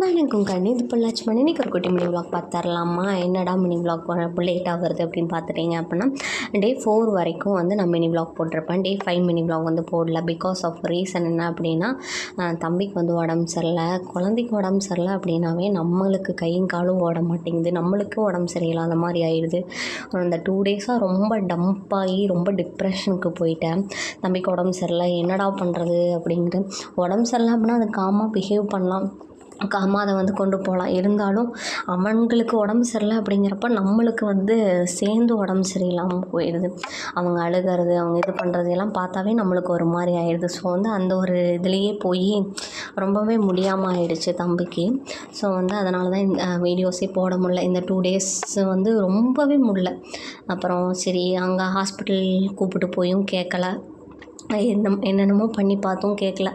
வணக்கம் கண்ணு, இது பொள்ளாச்சி மணி. இன்றைக்கி ஒரு குட்டி மினி விளாக் பார்த்துடலாமா? என்னடா மினி விளாக் லேட்டாக வருது அப்படின்னு பார்த்துட்டிங்க அப்படின்னா, டே 4 வரைக்கும் வந்து நான் மினி விளாக் போட்டிருப்பேன். டே 5 மினி விளாக் வந்து போடல. பிகாஸ் ஆஃப் ரீசன் என்ன அப்படின்னா, தம்பிக்கு வந்து உடம்பு சரியில்லை. குழந்தைக்கு உடம்பு சரியில்லை அப்படின்னாவே நம்மளுக்கு கையும் காலும் ஓட மாட்டேங்குது, நம்மளுக்கும் உடம்பு சரியில்லாத மாதிரி ஆயிடுது. அந்த 2 டேஸாக ரொம்ப டம்ப்பாகி ரொம்ப டிப்ரெஷனுக்கு போயிட்டேன். தம்பிக்கு உடம்பு சரியில்லை, என்னடா பண்ணுறது அப்படின்ட்டு. உடம்பு சரியில்லை அப்படின்னா அது காமாக பிஹேவ் பண்ணலாம், காமாக அதை வந்து கொண்டு போகலாம். இருந்தாலும் அவங்களுக்கு உடம்பு சரியில்லை அப்படிங்கிறப்ப நம்மளுக்கு வந்து சேர்ந்து உடம்பு சரியில்லாமல் போயிடுது. அவங்க அழுகிறது, அவங்க இது பண்ணுறது எல்லாம் பார்த்தாவே நம்மளுக்கு ஒரு மாதிரி ஆயிடுது. ஸோ வந்து அந்த ஒரு இதுலேயே போய் ரொம்பவே முடியாமல் ஆயிடுச்சு தம்பிக்கு. ஸோ வந்து அதனால தான் இந்த வீடியோஸே போட முடியல. இந்த 2 டேஸ் வந்து ரொம்பவே முடியல. அப்புறம் சரி, அங்கே ஹாஸ்பிட்டல் கூப்பிட்டு போயும் கேட்கல, என்னென்னமோ பண்ணி பார்த்தும் கேட்கல.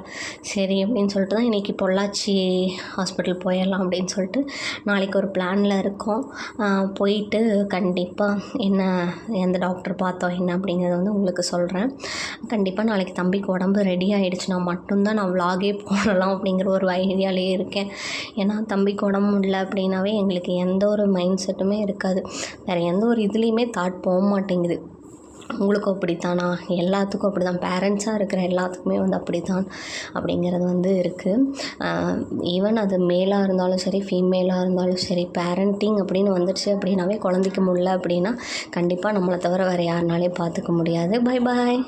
சரி அப்படின்னு சொல்லிட்டு தான் இன்றைக்கி பொள்ளாச்சி ஹாஸ்பிட்டல் போயிடலாம் அப்படின்னு சொல்லிட்டு நாளைக்கு ஒரு பிளானில் இருக்கோம். போயிட்டு கண்டிப்பாக எந்த டாக்டர் பார்த்தோம் என்ன அப்படிங்கிறத வந்து உங்களுக்கு சொல்கிறேன். கண்டிப்பாக நாளைக்கு தம்பிக்கு உடம்பு ரெடி ஆகிடுச்சுன்னா மட்டும்தான் நான் விலாகே போடலாம் அப்படிங்கிற ஒரு ஐடியாலேயே இருக்கேன். ஏன்னா தம்பிக்கு உடம்பு முடியல அப்படின்னாவே எங்களுக்கு எந்த ஒரு மைண்ட் செட்டுமே இருக்காது, வேறு எந்த ஒரு இதுலேயுமே தாட் போக மாட்டேங்குது. உங்களுக்கும் அப்படித்தானா? எல்லாத்துக்கும் அப்படி தான், பேரண்ட்ஸாக இருக்கிற எல்லாத்துக்குமே வந்து அப்படி தான் அப்படிங்கிறது வந்து இருக்குது. ஈவன் அது மேலாக இருந்தாலும் சரி, ஃபீமேலாக இருந்தாலும் சரி, பேரண்டிங் அப்படின்னு வந்துடுச்சு அப்படின்னாவே குழந்தைக்கு முடியல அப்படின்னா கண்டிப்பாக நம்மளை தவிர வேறு யாருனாலையும் பார்த்துக்க முடியாது. Bye bye.